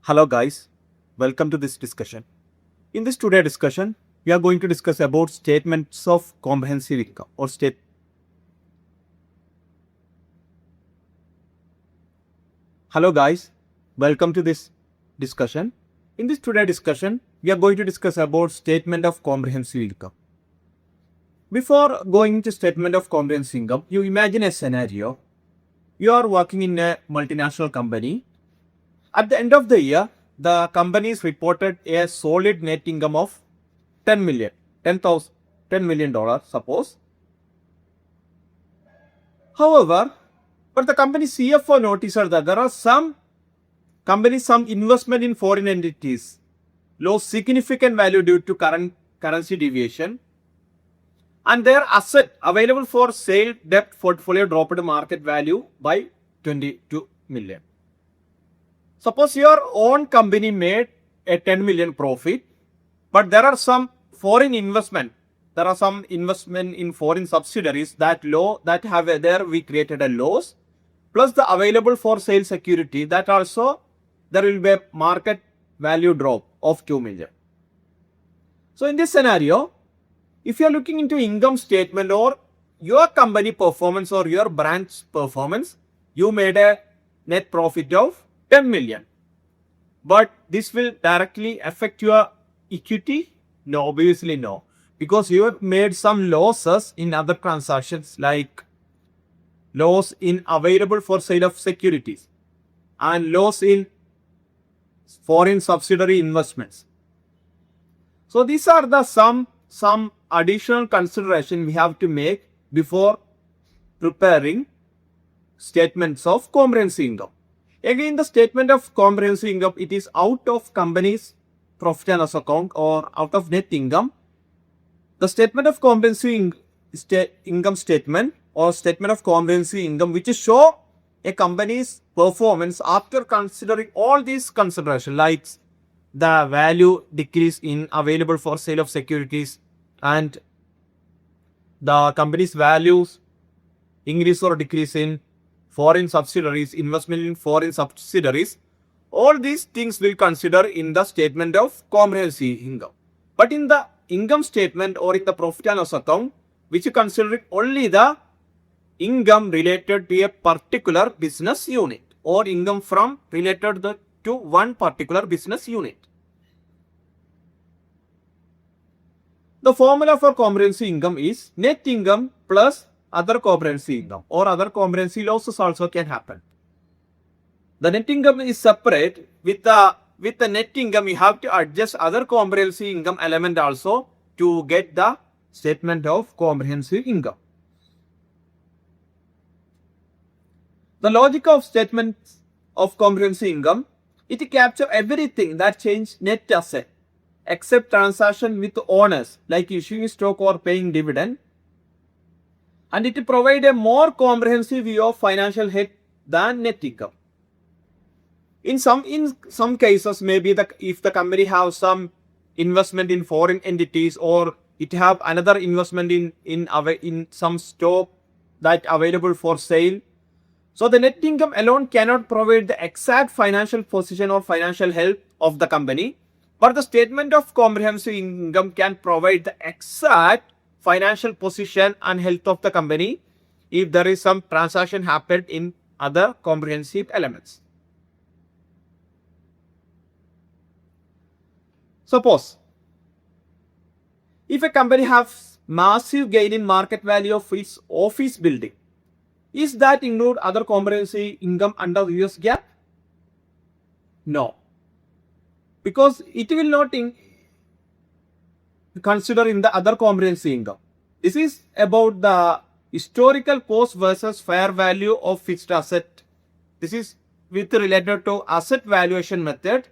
Hello guys, welcome to this discussion. In this today discussion, we are going to discuss about statements of comprehensive income or state. Hello guys, welcome to this discussion. In this today discussion, we are going to discuss about statement of comprehensive income. Before going to statement of comprehensive income, you imagine a scenario. You are working in a multinational company. At the end of the year, the companies reported a solid net income of $10 million, $10 million suppose. However, but the company CFO noticed that there are some companies, some investment in foreign entities lost significant value due to current currency deviation, and their asset available for sale debt portfolio dropped market value by 22 million. Suppose your own company made a 10 million profit, but there are some foreign investment. There are some investment in foreign subsidiaries that we created a loss, plus the available for sale security that also there will be a market value drop of 2 million. So in this scenario, if you are looking into income statement or your company performance or your brand's performance, you made a net profit of 10 million. But this will directly affect your equity? No, obviously no. Because you have made some losses in other transactions like loss in available for sale of securities and loss in foreign subsidiary investments. So these are the some additional consideration we have to make before preparing statements of comprehensive income. Again, the statement of comprehensive income, it is out of company's profit and loss account or out of net income. The statement of comprehensive income statement or statement of comprehensive income which show a company's performance after considering all these considerations like the value decrease in available for sale of securities and the company's values increase or decrease in foreign subsidiaries, investment in foreign subsidiaries, all these things will consider in the statement of comprehensive income. But in the income statement or in the profit and loss account, which consider only the income related to a particular business unit or income from related to one particular business unit. The formula for comprehensive income is net income plus other comprehensive income or other comprehensive losses also can happen. The net income is separate. With the net income, you have to adjust other comprehensive income element also to get the statement of comprehensive income. The logic of statement of comprehensive income, it captures everything that change net asset except transaction with owners like issuing stock or paying dividend. And it provides a more comprehensive view of financial health than net income. In some cases, maybe if the company has some investment in foreign entities or it have another investment in some stock that available for sale. So the net income alone cannot provide the exact financial position or financial health of the company, but the statement of comprehensive income can provide the exact financial position and health of the company if there is some transaction happened in other comprehensive elements. Suppose if a company has massive gain in market value of its office building, is that include other comprehensive income under US GAAP? No, because it will not consider in the other comprehensive income. This is about the historical cost versus fair value of fixed asset. This is with related to asset valuation method,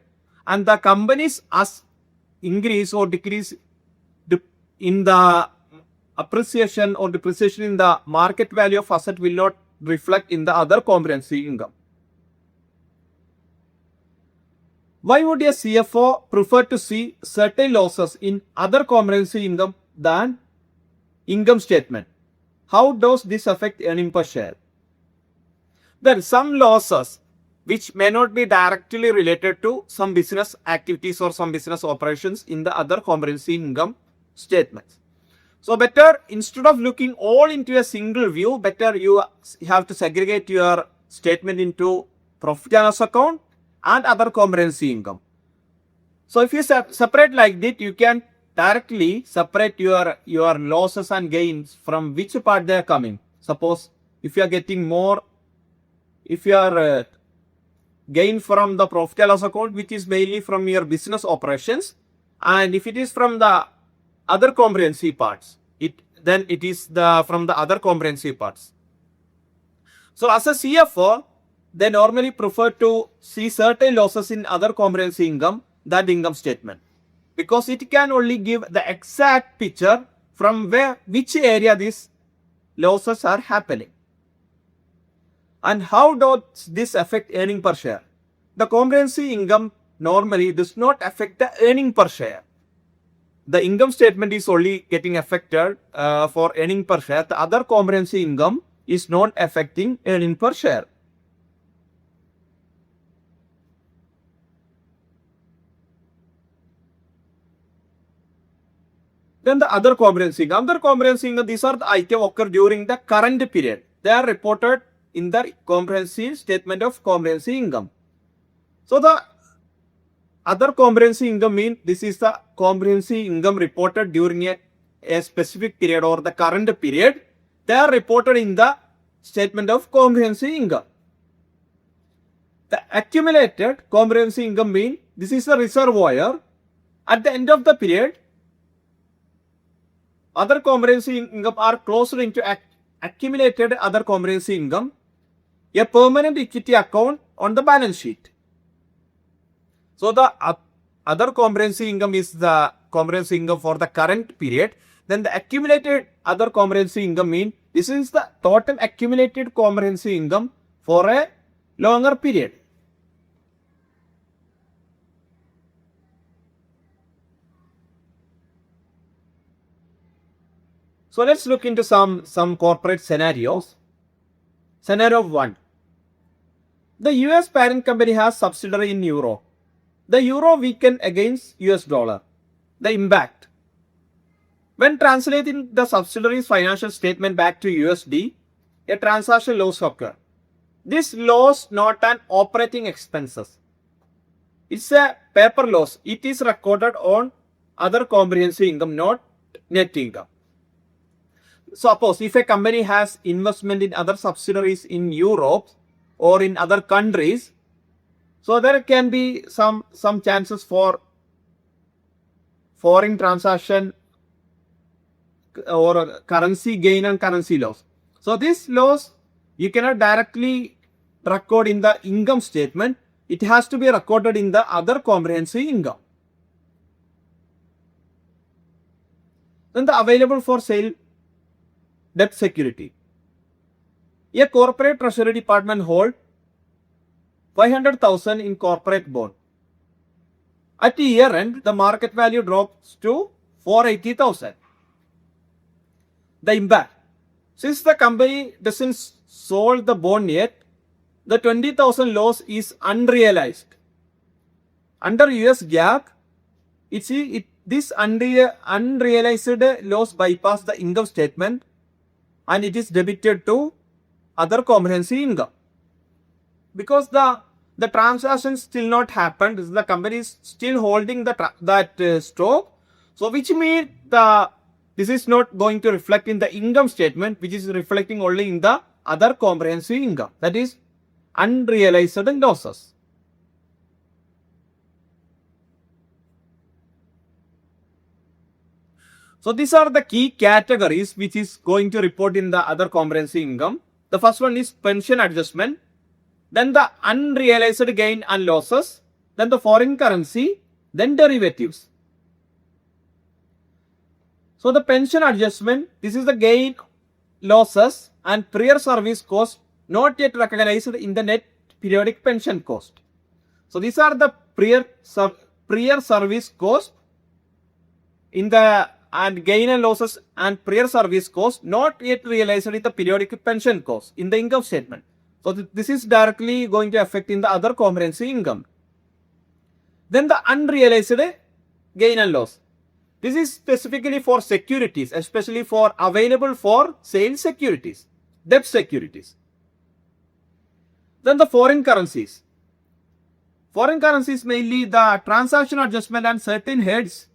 and the company's increase or decrease in the appreciation or depreciation in the market value of asset will not reflect in the other comprehensive income. Why would a CFO prefer to see certain losses in other comprehensive income than income statement? How does this affect earning per share? There are some losses which may not be directly related to some business activities or some business operations in the other comprehensive income statements. So better, instead of looking all into a single view, better you have to segregate your statement into profit and loss account and other comprehensive income. So if you separate like this, you can directly separate your losses and gains from which part they are coming. Suppose if you are getting more, if you are gain from the profit and loss account, which is mainly from your business operations, and if it is from the other comprehensive parts, then it is from the other comprehensive parts. So as a CFO, they normally prefer to see certain losses in other comprehensive income than the income statement, because it can only give the exact picture from which area these losses are happening. And how does this affect earning per share? The comprehensive income normally does not affect the earning per share. The income statement is only getting affected for earning per share. The other comprehensive income is not affecting earning per share. Then the other comprehensive income, these are the items occur during the current period. They are reported in the comprehensive statement of comprehensive income. So the other comprehensive income means this is the comprehensive income reported during a specific period or the current period. They are reported in the statement of comprehensive income. The accumulated comprehensive income means this is the reservoir. At the end of the period, other comprehensive income are closed into accumulated other comprehensive income, a permanent equity account on the balance sheet. So the other comprehensive income is the comprehensive income for the current period. Then the accumulated other comprehensive income means this is the total accumulated comprehensive income for a longer period. So let's look into some corporate scenarios. Scenario 1. The US parent company has subsidiary in euro. The euro weakened against US dollar. The impact. When translating the subsidiary's financial statement back to USD, a transaction loss occurs. This loss not an operating expenses. It's a paper loss. It is recorded on other comprehensive income, not net income. Suppose if a company has investment in other subsidiaries in Europe or in other countries, so there can be some chances for foreign transaction or currency gain and currency loss. So this loss you cannot directly record in the income statement. It has to be recorded in the other comprehensive income. Then the available for sale debt security. A corporate treasury department hold 500,000 in corporate bond. At year end, the market value drops to 480,000. The impact. Since the company doesn't sold the bond yet, the 20,000 loss is unrealized. Under US GAAP, this unrealized loss bypass the income statement and it is debited to other comprehensive income. Because the transaction still not happened, the company is still holding that stock. So which means this is not going to reflect in the income statement, which is reflecting only in the other comprehensive income. That is unrealized losses. So these are the key categories which is going to report in the other comprehensive income. The first one is pension adjustment, then the unrealized gain and losses, then the foreign currency, then derivatives. So the pension adjustment, this is the gain, losses and prior service cost not yet recognized in the net periodic pension cost. So these are the prior service cost in the and gain and losses and prior service cost not yet realized in the periodic pension cost in the income statement. So this is directly going to affect in the other comprehensive income. Then the unrealized gain and loss. This is specifically for securities, especially for available for sale securities, debt securities. Then the foreign currencies. Foreign currencies mainly the transaction adjustment and certain heads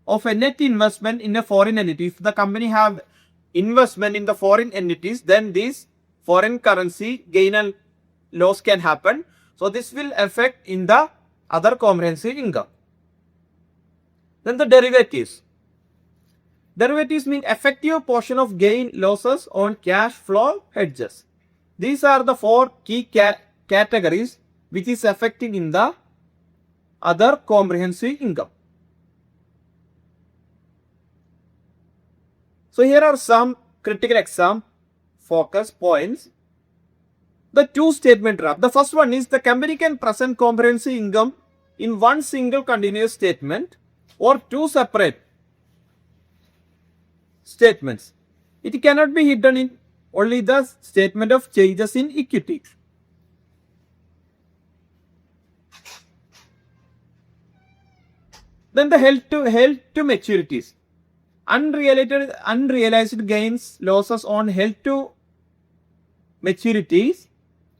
of a net investment in a foreign entity. If the company have investment in the foreign entities, then this foreign currency gain and loss can happen. So this will affect in the other comprehensive income. Then the derivatives. Derivatives mean effective portion of gain losses on cash flow hedges. These are the four key categories which is affecting in the other comprehensive income. So here are some critical exam focus points. The two statement draft. The first one is the company can present comprehensive income in one single continuous statement or two separate statements. It cannot be hidden in only the statement of changes in equity. Then the held to maturities. Unrealized gains, losses on held to maturities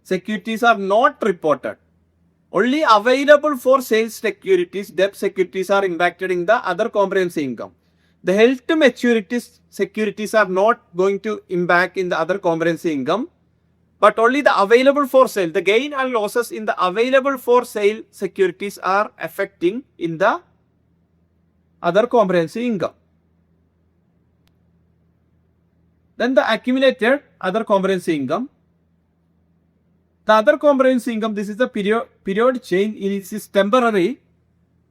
securities are not reported. Only available for sales securities, debt securities are impacted in the other comprehensive income. The held to maturities securities are not going to impact in the other comprehensive income, but only the available for sale. The gain and losses in the available for sale securities are affecting in the other comprehensive income. Then the accumulated other comprehensive income. The other comprehensive income, this is the period change, it is temporary,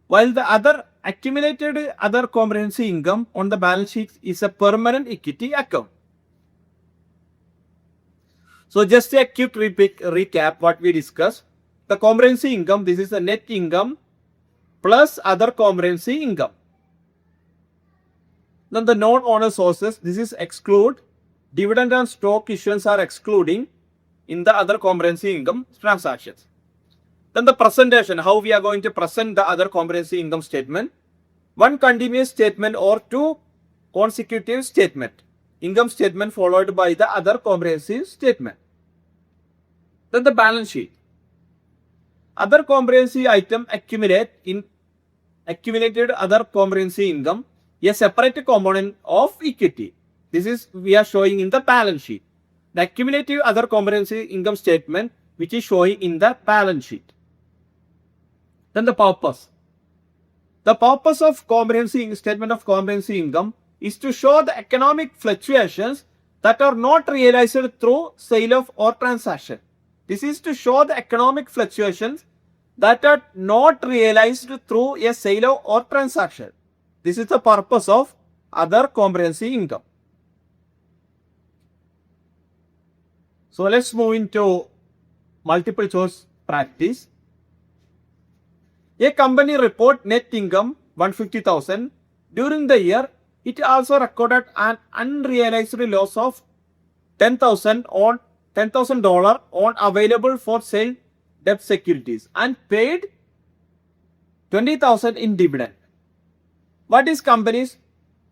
while the other accumulated other comprehensive income on the balance sheet is a permanent equity account. So just a quick recap what we discussed. The comprehensive income, this is the net income plus other comprehensive income. Then the non-owner sources, this is exclude. Dividend and stock issuance are excluding in the other comprehensive income transactions. Then the presentation, how we are going to present the other comprehensive income statement. One continuous statement or two consecutive statement. Income statement followed by the other comprehensive statement. Then the balance sheet. Other comprehensive item accumulated other comprehensive income, a separate component of equity. This is we are showing in the balance sheet. The accumulative other comprehensive income statement which is showing in the balance sheet. Then the purpose. The purpose of comprehensive statement of comprehensive income is to show the economic fluctuations that are not realized through sale of or transaction. This is to show the economic fluctuations that are not realized through a sale or transaction. This is the purpose of other comprehensive income. So let's move into multiple choice practice. A company report net income 150,000. During the year, it also recorded an unrealized loss of $10,000 on available for sale debt securities and paid $20,000 in dividend. What is company's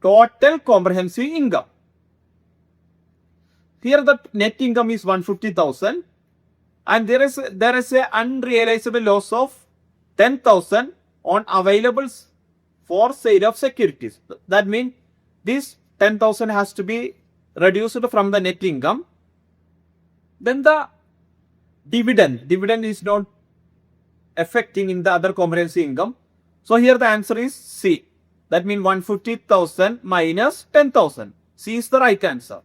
total comprehensive income? Here the net income is 150,000 and there is a unrealized loss of 10,000 on available for sale of securities. That means this 10,000 has to be reduced from the net income. Then the dividend is not affecting in the other comprehensive income. So here the answer is C. That means 150,000 minus 10,000. C is the right answer.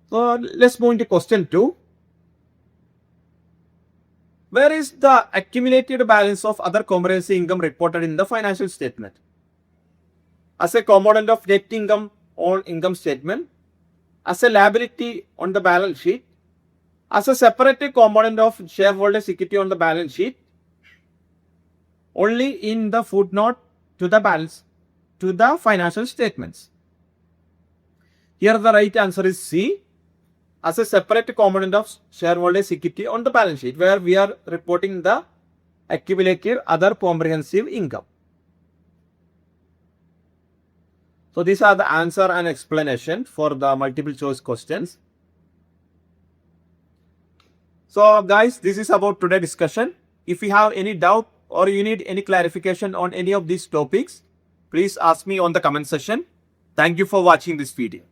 So let's move into question 2. Where is the accumulated balance of other comprehensive income reported in the financial statement? As a component of net income on income statement, as a liability on the balance sheet, as a separate component of shareholders' equity on the balance sheet, only in the footnote to the financial statements. Here the right answer is C. as a separate component of shareholders' equity on the balance sheet, where we are reporting the accumulated other comprehensive income. So these are the answer and explanation for the multiple choice questions. So guys, this is about today's discussion. If you have any doubt or you need any clarification on any of these topics, please ask me on the comment section. Thank you for watching this video.